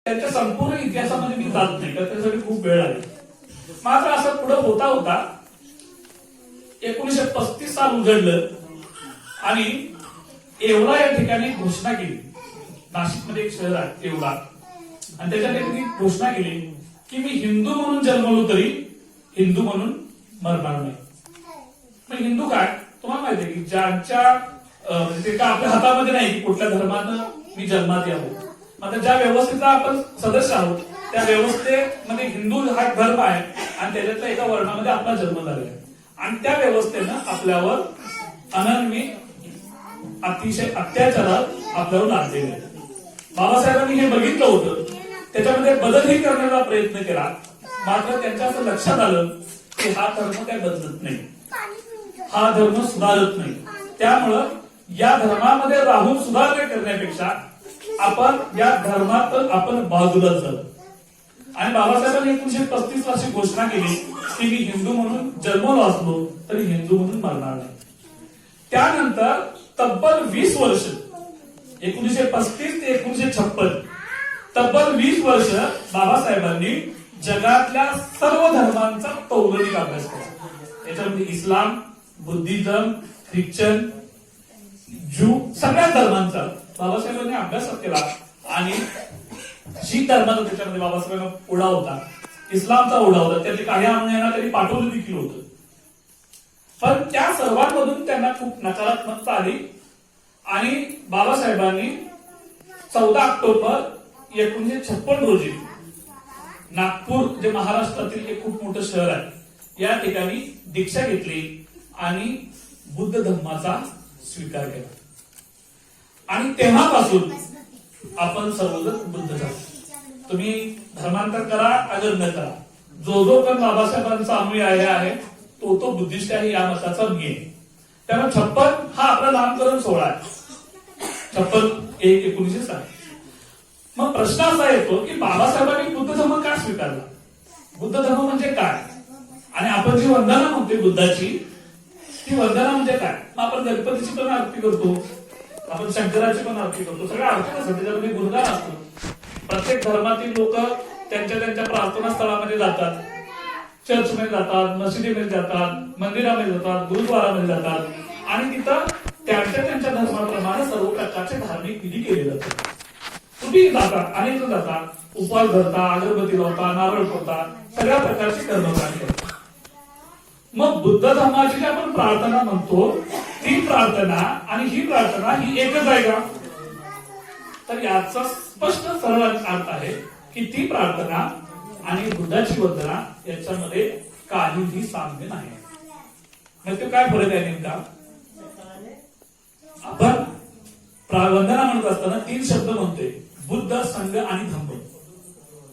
त्यांच्या संपूर्ण इतिहासामध्ये मी जात नाही तर त्यासाठी खूप वेळ लागेल. मात्र असं पुढे होता होता 1935 साल उजडलं आणि येवला या ठिकाणी घोषणा केली. नाशिकमध्ये एक शहर आहे येवला, आणि त्याच्या ठिकाणी घोषणा केली की मी हिंदू म्हणून जन्मलो तरी हिंदू म्हणून मरणार नाही. मग हिंदू काय तुम्हाला माहिती आहे की ज्यांच्या ते का आपल्या हातामध्ये नाही की कुठल्या धर्मानं मी जन्मात यावं. आता ज्या व्यवस्थेचा आपण सदस्य आहोत त्या व्यवस्थेमध्ये हिंदू हा धर्म आहे आणि त्याच्यातल्या एका वर्णामध्ये आपला जन्म झालेला आहे आणि त्या व्यवस्थेनं आपल्यावर अनन्वी अतिशय अत्याचारात आपल्यावर लादलेले आहे. बाबासाहेबांनी हे बघितलं होतं, त्याच्यामध्ये बदलही करण्याचा प्रयत्न केला, मात्र त्यांच्या असं लक्षात आलं की हा धर्म काय बदलत नाही, हा धर्म सुधारत नाही. त्यामुळं या धर्मामध्ये राहून सुधारणा करण्यापेक्षा आपण या धर्मात आपण बाजूला झालो. आणि बाबासाहेबांनी 1935 वर्षी घोषणा केली की मी हिंदू म्हणून जन्मलो असलो तरी हिंदू म्हणून मरणार नाही. त्यानंतर तब्बल 20 वर्ष 1935 ते 1956 तब्बल 20 वर्ष बाबासाहेबांनी जगातल्या सर्व धर्मांचा तौलनिक अभ्यास केला. याच्यामध्ये इस्लाम, बुद्धिझम, ख्रिश्चन, ज्यू सगळ्या धर्मांचा बाबासाहेबांनी अभ्यास केला. आणि शीख धर्माचा त्याच्यामध्ये बाबासाहेबांना ओढा होता, इस्लामचा ओढा होता, त्याचे काही अनुयायांना त्यांनी पाठवलं देखील होतं. पण त्या सर्वांमधून त्यांना खूप नकारात्मकता आली आणि बाबासाहेबांनी 14 ऑक्टोबर 1956 रोजी नागपूर जे महाराष्ट्रातील एक खूप मोठं शहर आहे या ठिकाणी दीक्षा घेतली आणि बुद्ध धर्माचा स्वीकार केला. आणि तेव्हापासून आपण सर्वजण बुद्ध झालो. तुम्ही धर्मांतर करा अगर न करा, जो पण बाबासाहेबांचा अनुयायी आहे तो बुद्धिस्ट आहे या मताचा मी आहे. त्यामुळे 56 हा आपला नामकरण सोहळा आहे, 56/1/1960. मग प्रश्न असा येतो की बाबासाहेबांनी बुद्ध धर्म का स्वीकारला, बुद्ध धर्म म्हणजे काय, आणि आपण जी वंदना म्हणतोय बुद्धाची ती वंदना म्हणजे काय. आपण गणपतीची पण आरती करतो, आपण शंकराची पण आरती करतो, सगळ्या आरती असतात त्याच्यामध्ये गुणगान असतो. प्रत्येक धर्मातील लोक त्यांच्या त्यांच्या प्रार्थना स्थळामध्ये जातात, चर्चमध्ये जातात, मशिदीमध्ये जातात, मंदिरामध्ये जातात, गुरुद्वारामध्ये जातात आणि तिथं त्यांच्या त्यांच्या धर्माप्रमाणे सर्व प्रकारचे धार्मिक विधी केले जातात. तुम्ही जातात, अनेक जण जातात, उपवास धरता, अगरबत्ती लावता, नारळ फोडता, सगळ्या प्रकारची कर्मकांड करतात. मग बुद्ध धर्माची जी आपण प्रार्थना म्हणतो ती प्रार्थना आणि ही प्रार्थना ही एकच आहे का, तर याचा स्पष्ट सरळ अर्थ आहे की ती प्रार्थना आणि बुद्धाची वंदना याच्यामध्ये काहीही साम्य नाही. मग ते काय फरक आहे नेमका. आपण वंदना म्हणत असताना 3 शब्द म्हणतोय, बुद्ध, संघ आणि धम्म.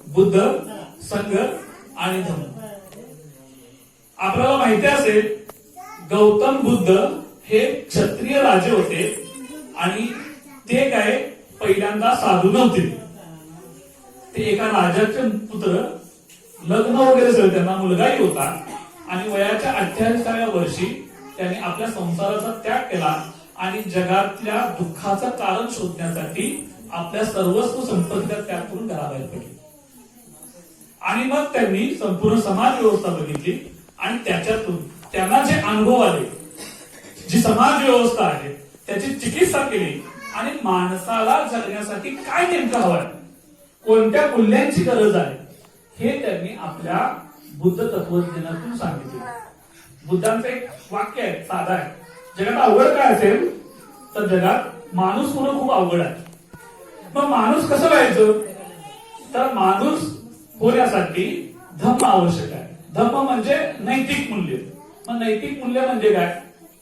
बुद्ध, संघ आणि धम्म. आपल्याला माहिती असेल गौतम बुद्ध हे क्षत्रिय राजे होते आणि ते काय पहिल्यांदा साधू नव्हते. ते एका राजाचे पुत्र, लग्न वगैरे सगळं, त्यांना मुलगाही होता आणि वयाच्या 28व्या वर्षी त्यांनी आपल्या संसाराचा त्याग केला आणि जगातल्या दुःखाचं कारण शोधण्यासाठी आपल्या सर्वस्व संपत्तीचा त्याग करून घराबाहेर पडले. आणि मग त्यांनी संपूर्ण समाज व्यवस्था बघितली आणि त्याच्यातून त्यांना जे अनुभव आले, जी समाज व्यवस्था आहे त्याची चिकित्सा केली आणि माणसाला जगण्यासाठी काय नेमकं हवंय, कोणत्या मूल्यांची गरज आहे हे त्यांनी आपल्या बुद्ध तत्वज्ञानातून सांगितले. बुद्धांचं एक वाक्य आहे, साधा आहे, जगात अवघड काय असेल तर जगात माणूस होणं खूप अवघड आहे. मग माणूस कसं व्हायचं, तर माणूस होण्यासाठी धम्म आवश्यक आहे. धम्म म्हणजे नैतिक मूल्य. मग नैतिक मूल्य म्हणजे काय,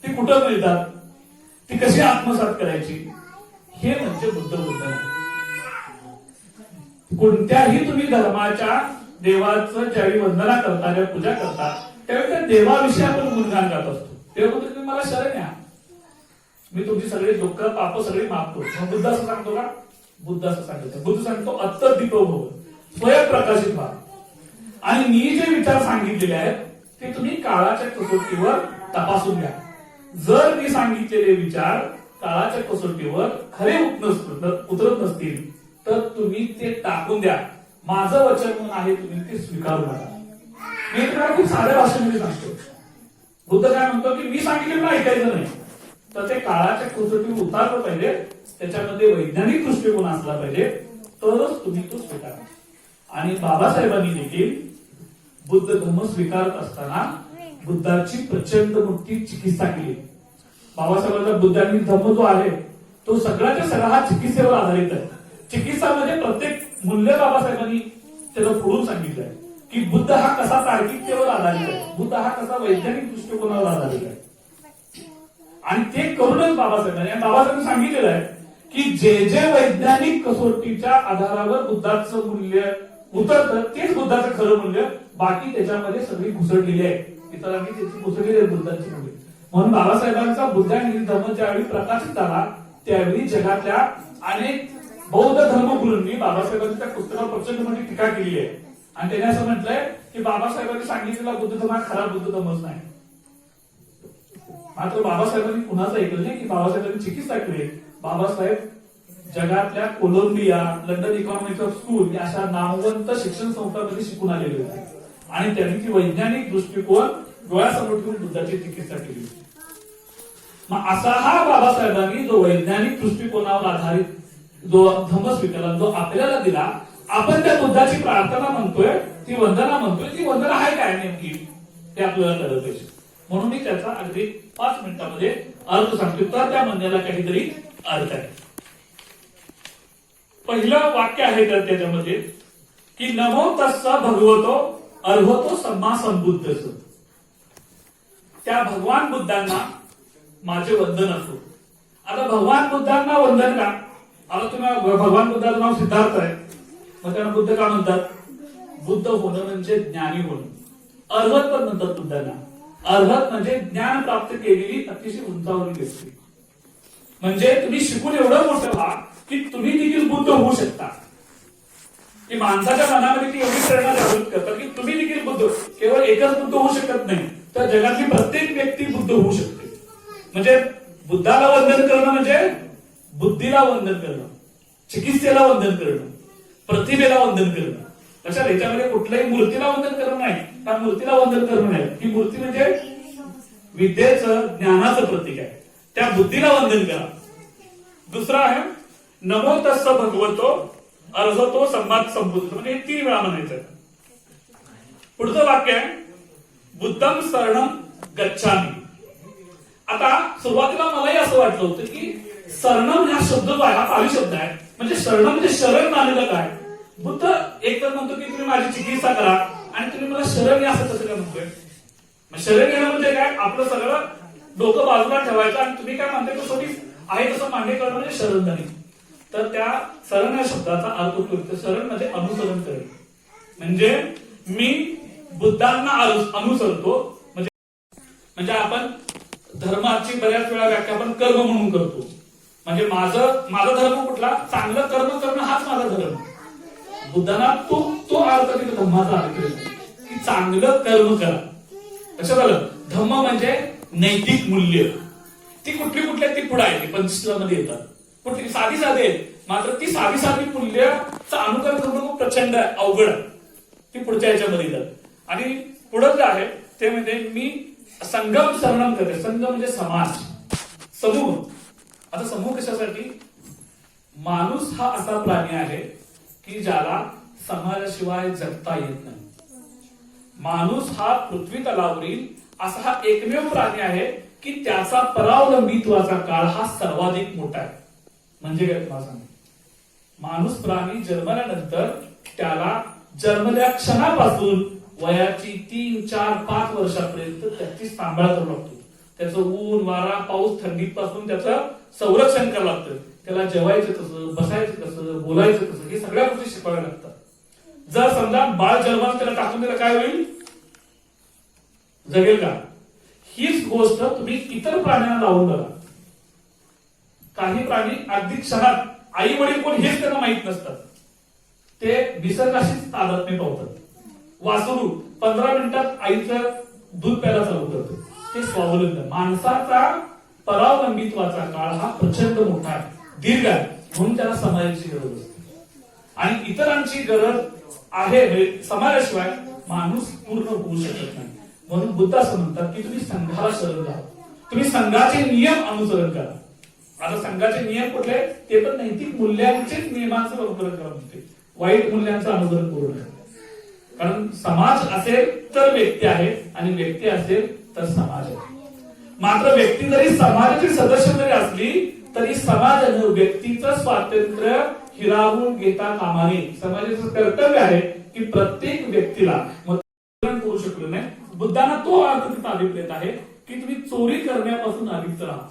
ती कुठं मिळतात, ती कशी आत्मसात करायची, हे म्हणजे बुद्ध. कोणत्याही तुम्ही धर्माच्या देवाचं ज्यावेळी वंदना करता, ज्यावेळी पूजा करता त्यावेळी त्या देवाविषयी आपण गुणगान गात असतो. तेव्हा म्हणतो तुम्ही मला शरण या, मी तुमची सगळे दुःख पाप सगळी माफतो. मग बुद्ध असं सांगतो का, बुद्ध असं सांगतो. बुद्ध सांगतो अत्तदीपो भव, स्वयंप्रकाशित व्हा. आणि मी जे विचार सांगितलेले आहेत ते तुम्ही काळाच्या कसोटीवर तपासून घ्या. जर मी सांगितलेले विचार काळाच्या कसोटीवर खरे उतरत नसतील तर तुम्ही ते टाकून द्या. माझं वचन म्हणून आहे, तुम्ही ते स्वीकारू नका. मी तुम्हाला खूप साध्या भाषेमध्ये सांगतो. बुद्ध काय म्हणतो की मी सांगितलं ना ऐकायचं नाही, तर ते काळाच्या कसोटीवर उतारलं पाहिजे, त्याच्यामध्ये वैज्ञानिक दृष्टिकोन असला पाहिजे, तरच तुम्ही तो स्वीकारा. आणि बाबासाहेबांनी देखील बुद्ध धर्म स्वीकारत असताना बुद्धाची प्रचंड मोठी चिकित्सा केली. बाबासाहेबांचा बुद्धांनी धर्म जो आहे तो सगळ्याच्या सगळा हा चिकित्सेवर आधारित आहे. चिकित्सा म्हणजे प्रत्येक मूल्य बाबासाहेबांनी त्याला फोडून सांगितलंय की बुद्ध हा कसा तार्किकतेवर आधारित आहे, बुद्ध हा कसा वैज्ञानिक दृष्टिकोनावर आधारित आहे. आणि ते करूनच बाबासाहेबांनी सांगितलेलं आहे की जे जे वैज्ञानिक कसोटीच्या आधारावर बुद्धाचं मूल्य उतरतं तेच बुद्धाचं खरं मूल्य, बाकी त्याच्यामध्ये सगळी घुसडलेली आहे, इतरांनी त्याची घुसडलेली आहे बुद्धाची मूल्य. म्हणून बाबासाहेबांचा बुद्धांनी धर्म ज्यावेळी प्रकाशित झाला त्यावेळी जगातल्या अनेक बौद्ध धर्मगुरूंनी बाबासाहेबांच्या त्या पुस्तकावर प्रचंड मोठी टीका केली आहे. आणि त्याने असं म्हटलंय की बाबासाहेबांनी सांगितलेला बुद्ध धर्म हा खरा बुद्ध धर्मच नाही. मात्र बाबासाहेबांनी कुणाचं ऐकलं नाही की बाबासाहेबांनी चिकित्सा केली. बाबासाहेब जगातल्या Columbia, London economics of school या अशा नामवंत शिक्षण संस्थांमध्ये शिकून आलेले होते आणि त्यांनी ती वैज्ञानिक दृष्टिकोन डोळ्यासमोर ठेवून बुद्धाची चिकित्सा केली. मग असा हा बाबासाहेबांनी जो वैज्ञानिक दृष्टिकोनावर आधारित जो धम्म स्वीकारला, जो आपल्याला दिला, आपण त्या बुद्धाची प्रार्थना म्हणतोय, ती वंदना म्हणतोय, ती वंदना आहे काय नेमकी ते आपल्याला कळलं पाहिजे. म्हणून मी त्याचा अगदी 5 मिनिटांमध्ये अर्थ सांगतो, तर त्या म्हणण्याला काहीतरी अर्थ आहे. पहिलं वाक्य आहे तर त्याच्यामध्ये की नमो तस्स भगवतो अर्हतो सम्मा संबुद्धस. त्या भगवान बुद्धांना माझे वंदन असो. आता भगवान बुद्धांना वंदन का? आता तुम्ही भगवान बुद्धाचं नाव सिद्धार्थ आहे, मग त्यांना बुद्ध का म्हणतात? बुद्ध होणं म्हणजे ज्ञानी होणं. अर्हत पण म्हणतात बुद्धांना. अर्हत म्हणजे ज्ञान प्राप्त केलेली अतिशय उंचावरील व्यक्ती. म्हणजे तुम्ही शिकून एवढं मोठं व्हा की तुम्ही देखील बुद्ध होऊ शकता. की माणसाच्या मनामध्ये ती एवढी प्रेरणा जागृत करतात की तुम्ही देखील बुद्ध, केवळ एकच बुद्ध होऊ शकत नाही, तर जगातली प्रत्येक व्यक्ती बुद्ध होऊ शकते. म्हणजे बुद्धाला वंदन करणं म्हणजे बुद्धीला वंदन करणं, चिकित्सेला वंदन करणं, प्रतिभेला वंदन करणं. लक्षात, याच्यामध्ये कुठल्याही मूर्तीला वंदन करणं नाही, त्या मूर्तीला वंदन करणं नाही. ही मूर्ती म्हणजे विद्येचं, ज्ञानाचं प्रतीक आहे. त्या बुद्धीला वंदन करा. दुसरा आहे नमो तस्स भगवतो अर्हतो सम्मा संबुद्ध, म्हणजे 3 वेळा म्हणायचं. पुढचं वाक्य आहे बुद्धम शरणम गच्छामि. आता सुरुवातीला मलाही असं वाटलं होतं की शरणम हा शब्द जो आहे हा पाली शब्द आहे, म्हणजे शरणम म्हणजे शरण मानलं काय? बुद्ध एक तर म्हणतो की तुम्ही माझी चिकित्सा करा आणि तुम्ही मला शरण या, असं कसं काय म्हणतोय? शरण येणं म्हणजे काय? आपलं सगळं डोकं बाजूला ठेवायचं आणि तुम्ही काय म्हणताय तो आहे तसं मान्य करणं म्हणजे शरणदानी. तर त्या शरण या शब्दाचा अर्थ होतो शरण म्हणजे अनुसरण करणे. म्हणजे मी बुद्धांना अनुसरतो. म्हणजे आपण धर्माची बऱ्याच वेळा व्याख्या आपण कर्म म्हणून करतो. म्हणजे माझा धर्म कुठला? चांगलं कर्म करणं हाच माझा धर्म. बुद्धांना तो अर्थ दिला धम्माचा अर्थ की चांगलं कर्म करा. लक्षात आलं? धम्म म्हणजे नैतिक मूल्य. ती कुठली ती पुढे आहे, पंचशीलामध्ये येतात. कुठली साधी आहेत, मात्र ती साधी मूल्याचं अनुकरण करणं खूप प्रचंड अवघड आहे. ती पुढच्या याच्यामध्ये येतात. आणि पुढं जे आहे ते म्हणजे मी संगम शरणम करते. संघ म्हणजे समाज, समूह. आता समूह कशासाठी? माणूस हा असा प्राणी आहे की ज्याला समाजाशिवाय जगता येत नाही. माणूस हा पृथ्वी तलावरील असा हा एकमेव प्राणी आहे की त्याचा परावलंबित्वाचा काळ हा सर्वाधिक मोठा आहे. म्हणजे काय तुम्हाला सांगतो, माणूस प्राणी जन्मल्यानंतर त्याला जन्मल्या क्षणापासून वयाची 3, 4, 5 वर्षापर्यंत त्याची सांभाळ करावं लागतो. त्याचं ऊन, वारा, पाऊस, थंडीपासून त्याचं संरक्षण करावं लागतं. त्याला जेवायचं कसं, बसायचं कसं, बोलायचं कसं, हे सगळ्या गोष्टी शिकवाव्या लागतात. जर समजा बाळ जन्माला त्याला टाकून दिलं काय होईल? जगेल का? हीच गोष्ट तुम्ही इतर प्राण्यांना लावून बघा. काही प्राणी अगदी क्षणात आई वडील कोण हेच त्यांना माहित नसतात. ते निसर्गाशीच तादात्म्य पावतात. वासरू 15 मिनिटात आईचं दूध प्यायला चालू करतं. ते स्वावलंबी. माणसाचा परावलंबित्वाचा काळ हा प्रचंड मोठा आहे, दीर्घ आहे, म्हणून त्याला समाजाची गरज असते. आणि इतरांची गरज आहे म्हणजे समाजाशिवाय माणूस पूर्ण होऊ शकत नाही. म्हणून बुद्ध असं म्हणतात की तुम्ही संघाला शरण जा, तुम्ही संघाचे नियम अनुसरण करा. आता संघाचे नियम कुठले, ते पण नैतिक मूल्यांचेच नियमांचं अनुसरण करा म्हणते, वाईट मूल्यांचं अनुसरण करू नये. कारण समाज असेल तर व्यक्ती आहे आणि व्यक्ती असेल तर समाज आहे. मात्र व्यक्ती जरी समाजाची सदस्य जरी असली तरी समाजानं व्यक्तीचं स्वातंत्र्य हिरावून घेता कामा नये. समाजाचं कर्तव्य आहे की प्रत्येक व्यक्तीला करू शकलो नाही. बुद्धांना तो अर्थ तिथं अधिक देत आहे की तुम्ही चोरी करण्यापासून अलिप्त राहा.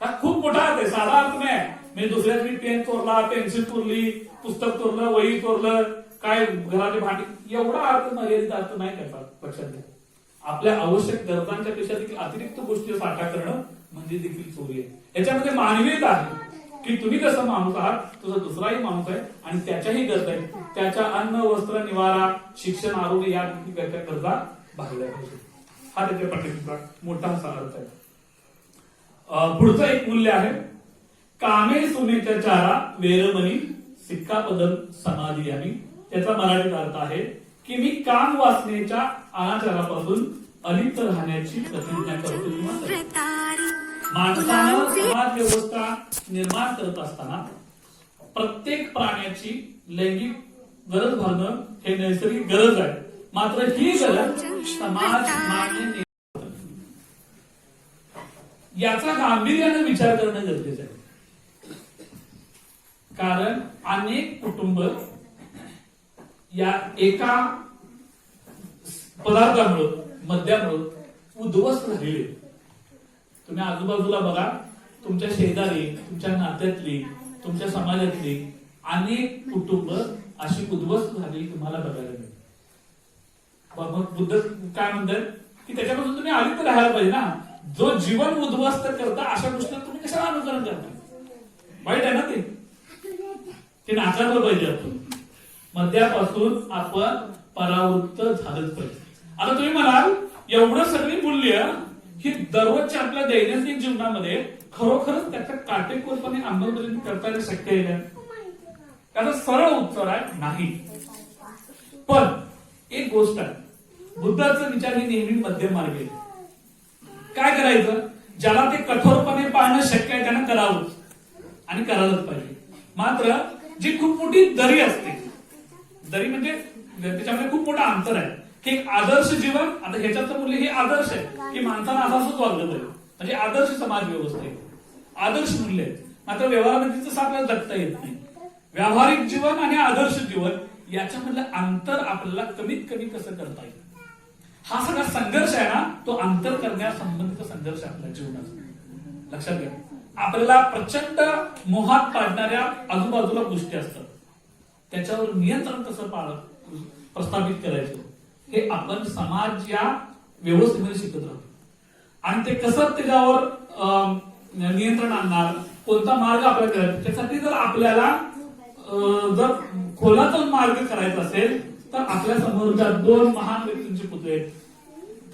हा खूप मोठा अर्थ आहे, साधा अर्थ नाही. म्हणजे दुसऱ्याची पेन चोरला, पेन्सिल चोरली, पुस्तक चोरलं, वही चोरलं, काय घराचे भांडी, एवढा अर्थ मर्यादित अर्थ नाही करतात. लक्षात घ्या, आपल्या आवश्यक गरजांच्या पेक्षा देखील अतिरिक्त गोष्टी साठा करणं म्हणजे देखील चोरी आहे. याच्यामध्ये मानवीयता आहे की तुम्ही जसं माणूस आहात तसं दुसराही माणूस आहे आणि त्याच्याही गरज आहे. त्याच्या अन्न, वस्त्र, निवारा, शिक्षण, आरोग्य या त्याच्या गरजा भागल्या पाहिजे. हा त्याच्या पाठीचा मोठा असा अर्थ आहे. पुढचं एक मूल्य आहे, कामे सुनेच्या चारा वेरमणी सिक्कापदम समाधी. आणि त्याचा मराठीत अर्थ आहे की मी काम वासनेच्या अनाचारापासून अलिप्त राहण्याची प्रतिज्ञा करतो. माणसानं समाज व्यवस्था निर्माण करत असताना प्रत्येक प्राण्याची लैंगिक गरज भागणं हे नैसर्गिक गरज आहे. मात्र ही गरज समाज मान्य याचा गांभीर्याने विचार करणं गरजेचं आहे. कारण अनेक कुटुंब या एका पदार्थामुळे, मद्यामुळे उद्ध्वस्त झालेले. तुम्ही आजूबाजूला बघा, तुमच्या शेजारी, तुमच्या नात्यातली, तुमच्या समाजातली अनेक कुटुंब अशी उद्ध्वस्त झालेली तुम्हाला बघायला मिळेल. मग बुद्ध काय म्हणतात की त्याच्यापासून तुम्ही अलिप्त राहायला पाहिजे ना. जो जीवन उद्ध्वस्त करता अशा गोष्टींना तुम्ही कशाला अनुकरण करता, वाईट आहे ना ते नाकारलं पाहिजे. आपण मद्यापासून आपण परावृत्त झालंच पाहिजे. आता तुम्ही म्हणाल एवढं सगळी मूल्य ही दररोजच्या आपल्या दैनंदिन जीवनामध्ये खरोखरच त्याचा काटेकोरपणे अंमलबजावणी करता येणं शक्य आहे का? त्याचा सरळ उत्तर आहे नाही. पण एक गोष्ट आहे, बुद्धाचा विचार ही नेहमी मध्यम मार्ग आहे. काय करायचं, ज्याला ते कठोरपणे पाळणं शक्य आहे त्यानं करावं आणि करायलाच पाहिजे. मात्र जी खूप मोठी दरी असते, दरी म्हणजे त्याच्यामध्ये खूप मोठं अंतर आहे की एक आदर्श जीवन, आता ह्याच्याचं मूल्य हे आदर्श आहे की माणसानं असंच वागलं पाहिजे, म्हणजे आदर्श समाज व्यवस्था आहे, आदर्श मूल्य आहे. मात्र व्यवहारामध्ये तसं आपल्याला जगता येत नाही. व्यावहारिक जीवन आणि आदर्श जीवन याच्यामधलं अंतर आपल्याला कमीत कमी कसं करता येईल, हा सगळा संघर्ष आहे ना, तो अंतर करण्यासंबंधित संघर्ष आपल्या जीवनाचा. लक्षात घ्या, आपल्याला प्रचंड मोहात पाडणाऱ्या आजूबाजूला गोष्टी असतात, त्याच्यावर नियंत्रण कसं प्रस्थापित करायचं हे आपण समाज या व्यवस्थेमध्ये शिकत राहतो. आणि ते कसं त्याच्यावर नियंत्रण आणणार, कोणता मार्ग आपल्याला करायचा, त्यासाठी जर आपल्याला जर खोलातून मार्ग करायचा असेल तर आपल्या समोरच्या दोन महान व्यक्तींचे पुतळे आहेत,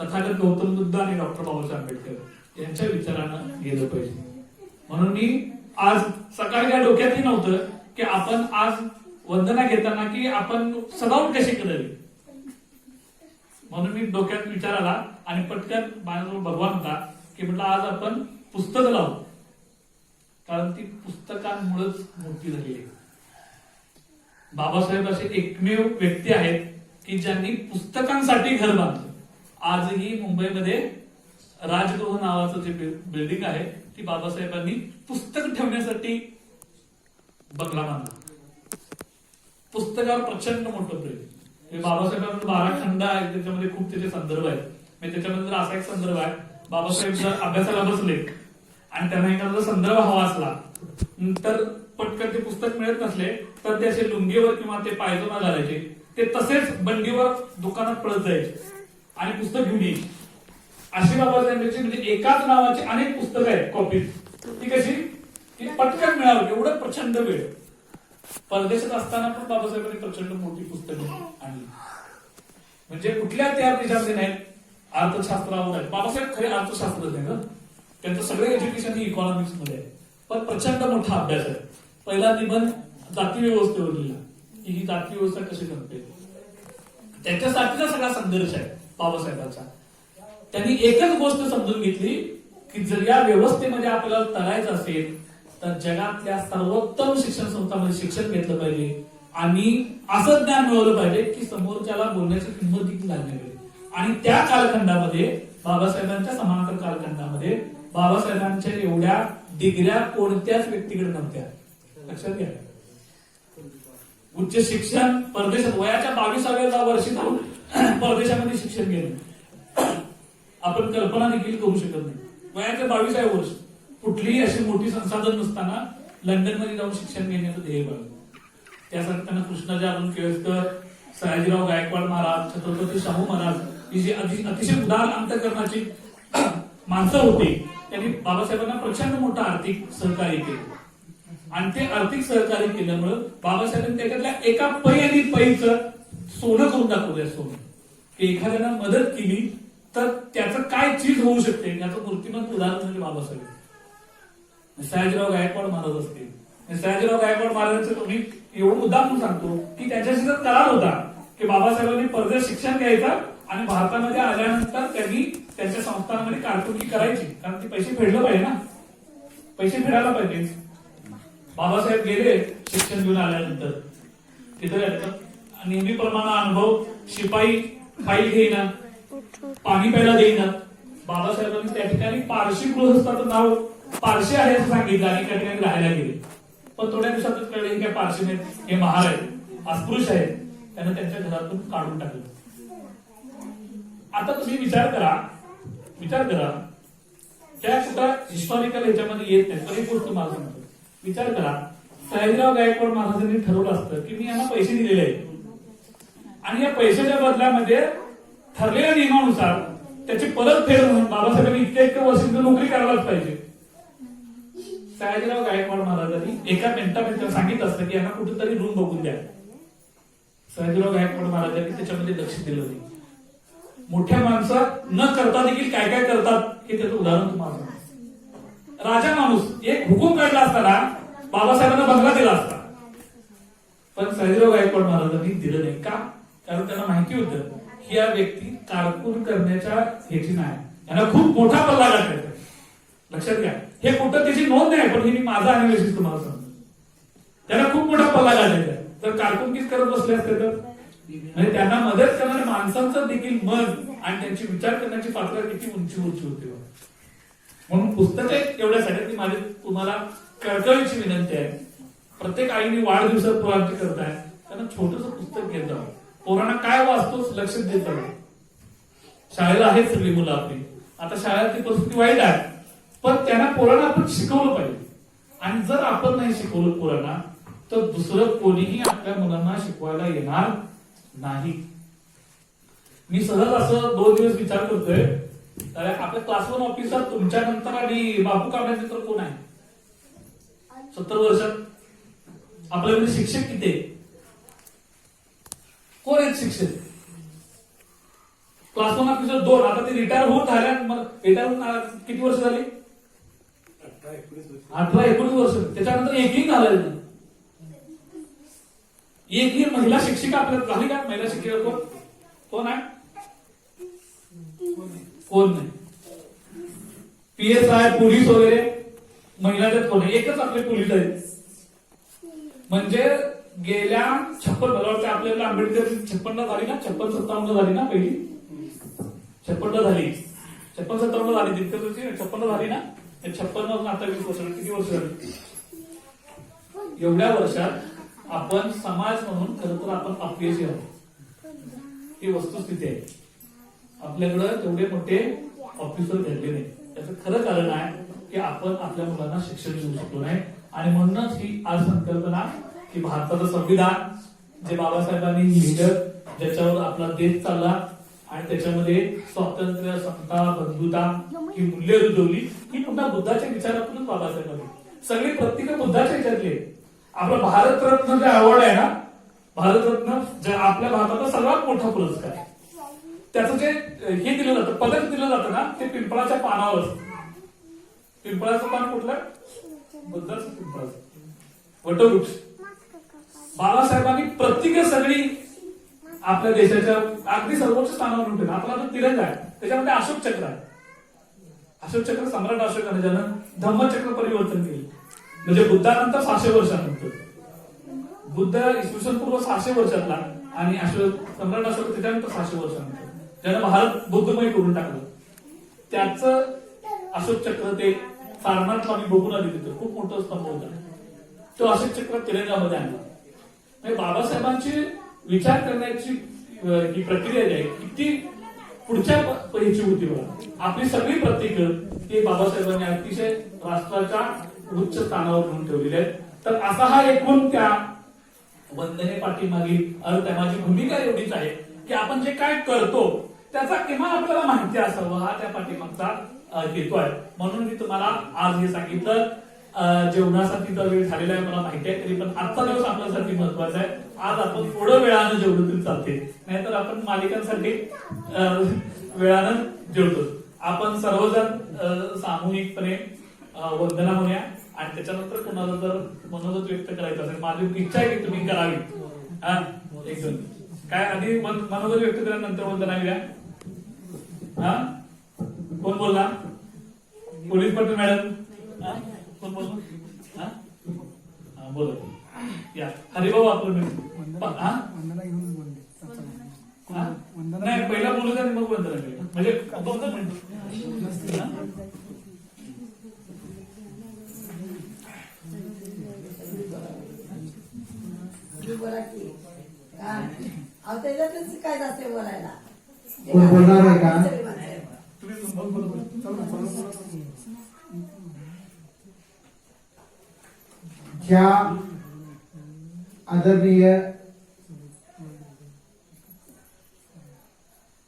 तथागत गौतम बुद्ध आणि डॉक्टर बाबासाहेब आंबेडकर यांच्या विचारानं गेलं पाहिजे. म्हणून मी आज सकाळी या डोक्यातही नव्हतं की आपण आज वंदना घेताना की आपण सजावट कशी करावी, म्हणून मी डोक्यात विचार आला आणि पटकन माझ्याजवळ भगवान होता की म्हटलं आज आपण पुस्तक लावू, कारण ती पुस्तकांमुळेच मोठी झाली आहे. बाबासाहेब असे एकमेव व्यक्ती आहेत की ज्यांनी पुस्तकांसाठी घर बांधलं. आजही मुंबईमध्ये राजगृह नावाचं जे बिल्डिंग आहे ती बाबासाहेबांनी पुस्तक ठेवण्यासाठी बंगला बांधला. पुस्तकावर प्रचंड मोठं प्रेम. बाबासाहेबांचे 12 खंड आहेत, त्याच्यामध्ये खूप त्याचे संदर्भ आहेत. त्याच्यामध्ये असा एक संदर्भ आहे, बाबासाहेब जर अभ्यासाला बसले आणि त्यांना एखादा संदर्भ हवा असला तर पटकन ते पुस्तक मिळत नसले तर ते असे लुंगीवर किंवा ते पायजमा घालायचे, ते तसेच बंडीवर दुकानात पळत जायचे आणि पुस्तक घेऊन यायचे. अशी बाबासाहेबांची म्हणजे एकाच नावाची अनेक पुस्तकं आहेत कॉपी, ती कशी की पटकन मिळावं एवढं प्रचंड वेळ. परदेशात असताना पण बाबासाहेबांनी प्रचंड मोठी पुस्तकं आणली. म्हणजे कुठल्या त्या देशामध्ये नाहीत, अर्थशास्त्रावर आहे. बाबासाहेब खरे अर्थशास्त्रज्ञ ना, त्यांचं सगळं एज्युकेशन ही इकॉनॉमिक्स मध्ये आहे, पण प्रचंड मोठा अभ्यास आहे. पहिला निबंध जाती व्यवस्थेवर लिहिला, की ही जाती व्यवस्था कशी करते. त्याच्यासाठीचा सगळा संघर्ष आहे बाबासाहेबांचा. त्यांनी एकच गोष्ट समजून घेतली की जर या व्यवस्थेमध्ये आपल्याला तरायचं असेल तर जगातल्या सर्वोत्तम शिक्षण संस्थांमध्ये शिक्षण घेतलं पाहिजे आणि असं ज्ञान मिळवलं पाहिजे की समोरच्याला बोलण्याची किंमत देखील लागली पाहिजे. आणि त्या कालखंडामध्ये बाबासाहेबांच्या समांतर कालखंडामध्ये बाबासाहेबांच्या एवढ्या डिग्र्या कोणत्याच व्यक्तीकडे नव्हत्या. लक्षात घ्या. उच्च शिक्षण परदेशात वयाच्या 22व्या वर्षी जाऊन परदेशामध्ये शिक्षण घेणं आपण कल्पना देखील करू शकत नाही. वयाच्या 22व्या वर्ष कुठलीही अशी मोठी संसाधन नसताना लंडनमध्ये जाऊन शिक्षण घेण्याचं ध्येय बाळगलं. त्यासाठी त्यांना कृष्णाजी अरुण केळकर, सयाजीराव गायकवाड महाराज, छत्रपती शाहू महाराज ही जी अतिशय उदार अंतःकरणाची माणसं होती त्यांनी बाबासाहेबांना प्रचंड मोठं आर्थिक सहकार्य केलं. आणि ते आर्थिक सहकार्य केल्यामुळं बाबासाहेबांनी त्याच्यातल्या एका पै आणि पैचं सोनं करून दाखवलंय. सोनं की एखाद्याला मदत केली तर त्याचं काय चीज होऊ शकते याचं मूर्तिमंत उदाहरण म्हणजे बाबासाहेब. सयाजीराव गायकवाड महाराज असतील. सयाजीराव गायकवाड महाराजांचं मी एवढं मुद्दाम सांगतो की त्यांच्याशी जर करार होता की बाबासाहेबांनी परदेश शिक्षण घ्यायचं आणि भारतामध्ये आल्यानंतर त्यांनी त्यांच्या संस्थांमध्ये कारकुनी करायची. कारण ते पैसे फेडलं पाहिजे ना. पैसे फेडायला पाहिजे. बाबासाहेब गेले शिक्षण घेऊन आल्यानंतर तिथे नेहमीप्रमाणे अनुभव शिपाई फाईल घेईना, पाणी प्यायला देईना. बाबासाहेबांनी त्या ठिकाणी पारशी गृहस्थाचं नाव पारशी आहे असं सांगितलं आणि त्या ठिकाणी राहायला गेले. पण थोड्या दिवसातच कळले की पारशी नाहीत, हे महार आहेत, अस्पृश्य आहेत. त्यांना त्यांच्या घरातून काढून टाकलं. आता तुम्ही विचार करा त्या कुठं हिस्टॉरिकल ह्याच्यामध्ये येत नाही पण एक गोष्ट मला सांगतो. विचार करा सयाजीराव गायकवाड महाराजांनी ठरवलं असतं की मी यांना पैसे दिलेले आहेत आणि या पैशाच्या बदल्यामध्ये ठरलेल्या नियमानुसार त्याची परतफेड म्हणून बाबासाहेबांनी इतक्या वर्षांची नोकरी करायलाच पाहिजे. सयाजीराव गायकवाड महाराजांनी एका मिनिटात सांगितलं असतं की यांना कुठेतरी रूम बघून द्या. सयाजीराव गायकवाड महाराजांनी त्याच्यामध्ये लक्ष दिलं नाही. मोठ्या माणसात न करता देखील काय काय करतात हे त्याचं उदाहरण तुम्हाला सांगतो. राजा माणूस एक हुकूम काढला असताना बाबासाहेबांना बंगला दिला असता पण सयाजीराव गायकवाड महाराजांनी दिलं नाही. का? कारण त्यांना माहिती होतं की या व्यक्ती कारकून करण्याच्या ह्याची नाही. यांना खूप मोठा पल्ला गाठायचा. लक्षात घ्या. हे कुठं त्याची नोंद नाही पण हे मी माझा अनालिसिस तुम्हाला सांगतो. त्यांना खूप मोठा पल्ला गाठायचा. जर कारकुनकीच करत बसले असते तर म्हणजे त्यांना मदत करणाऱ्या माणसांचं देखील मन आणि त्यांची विचार करण्याची पातळी किती उंची होती. म्हणून पुस्तक एवढ्यासाठी ती माझी तुम्हाला कळकळीची विनंती आहे. प्रत्येक आईने वाढदिवसात पोरांची करताय त्यांना छोटस पुस्तक घेत जावं. पोरांना काय वाचतोच लक्ष देत जावं. शाळेला आहेत सगळी मुलं आपली. आता शाळेची परिस्थिती वाईट आहे पण त्यांना पोरांना आपण शिकवलं पाहिजे. आणि जर आपण नाही शिकवलं पोरांना तर दुसरं कोणीही आपल्या मुलांना शिकवायला येणार नाही. मी सहज असं 2 दिवस विचार करतोय आपल्या क्लास 1 ऑफिसर तुमच्या नंतर आणि बापू काढण्याचे तर कोण आहे? 70 वर्षात आपल्याकडे शिक्षक किती आहे? कोण आहेत शिक्षक? Class 1 officer 2. आता ते रिटायर होऊन झाल्या. मग रिटायर होऊन किती वर्ष झाली? 18-19 वर्ष. त्याच्यानंतर एकही झालं नाही. एकही महिला शिक्षिका आपल्याला झाली का? महिला शिक्षिका कोण आहे? कोण नाही. PSI पोलीस वगैरे महिलाच्यात कोण आहे? एकच आपले पोलीस आहेत. म्हणजे गेल्या 56 मला वाटतं आपल्याला आंबेडकर 56 झाली ना, 56-57 झाली ना, पहिली 56 झाली, 56-57 झाली, तितकं 56 झाली ना. 56 आता 20 वर्ष किती वर्ष झाली? एवढ्या वर्षात आपण समाज म्हणून खरं तर आपण अपयशी आहोत. ही वस्तुस्थिती आहे. आपल्याकडं तेवढे मोठे ऑफिसर भेटले नाही. त्याचं खरं कारण आहे की आपण आपल्या मुलांना शिक्षण देऊ शकलो नाही. आणि म्हणूनच ही आज संकल्पना की भारताचं संविधान जे बाबासाहेबांनी लिहिलं, ज्याच्यावर आपला देश चालला आणि त्याच्यामध्ये स्वातंत्र्य, समता, बंधुता ही मूल्य रुजवली, ही पुन्हा बुद्धाच्या विचारातूनच बाबासाहेबांनी सगळे प्रत्येक बुद्धाच्या ह्याच्यातले. आपला भारतरत्न जे अवॉर्ड आहे ना, भारतरत्न जे आपल्या भारताचा सर्वात मोठा पुरस्कार, त्याचं जे हे दिलं जातं, पदक दिलं जातं ना, ते पिंपळाच्या पानावर असतं. पिंपळाचं पान कुठलं? बुद्धाचं पिंपळाचं वटवृक्ष. बाबासाहेबांनी प्रत्येक सगळी आपल्या देशाच्या अगदी सर्वोच्च स्थानावर ठेवलं. आपला जो तिरंगा आहे त्याच्यामध्ये अशोक चक्र आहे. अशोक चक्र सम्राट अशोकाने ज्यानं धम्मचक्र परिवर्तन केलं, म्हणजे बुद्धानंतर 600 वर्षानंतर. बुद्ध इसवी सन पूर्व 600 वर्षातला आणि सम्राट अशोक त्याच्यानंतर 600 वर्षानंतर ज्यानं भारत बुद्धमय करून टाकलं. त्याचं अशोक चक्र ते सारनाथला आम्ही बघून आले तिथं खूप मोठं स्तंभ होता. तो अशोक चक्र तिरंगामध्ये आणला. म्हणजे बाबासाहेबांची विचार करण्याची ही प्रक्रिया जी आहे किती पुढच्या ह्याची होती बघा. आपली सगळी प्रत्येक ही बाबासाहेबांनी अतिशय राष्ट्राच्या उच्च स्थानावर घेऊन ठेवलेली आहे. तर असा हा एकूण त्या वंदने पाठीमागील अर्थ आहे. माझी भूमिका एवढीच आहे की आपण जे काय करतो त्याचा किमान आपल्याला माहिती असावं, हा त्या पाठीमागचा हेतू आहे. म्हणून मी तुम्हाला आज हे सांगितलं. जेवणासाठी तर वेळ झालेला आहे मला माहिती आहे, तरी पण आजचा दिवस आपल्यासाठी महत्वाचा आहे. आज आपण थोडं वेळानं जेवलो तरी चालते, नाहीतर आपण मालिकांसाठी वेळानं जेवतो. आपण सर्वजण सामूहिकपणे वंदना म्हणूया आणि त्याच्यानंतर कोणाला जर मनोगत व्यक्त करायचं असेल, माझी इच्छा आहे की तुम्ही करावी. एकदम काय आधी मनोगत व्यक्त केल्यानंतर वंदना घ्या. कोण बोलला? पोलीस पाटील मॅडम कोण बोलला? बोला या हरिभाऊ आपण नाही पहिला बोलू द्या मग वंदना घ्या. म्हणजे त्याच्यातच काय जाते बोलायला. कोण बोलणार आहे का? ज्या आदरणीय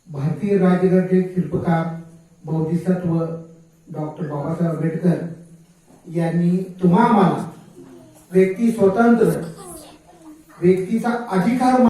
भारतीय राज्यघटनेचे शिल्पकार बोधिसत्व डॉक्टर बाबासाहेब आंबेडकर यांनी तुम्हा मला व्यक्ती स्वतंत्र व्यक्तीचा अधिकार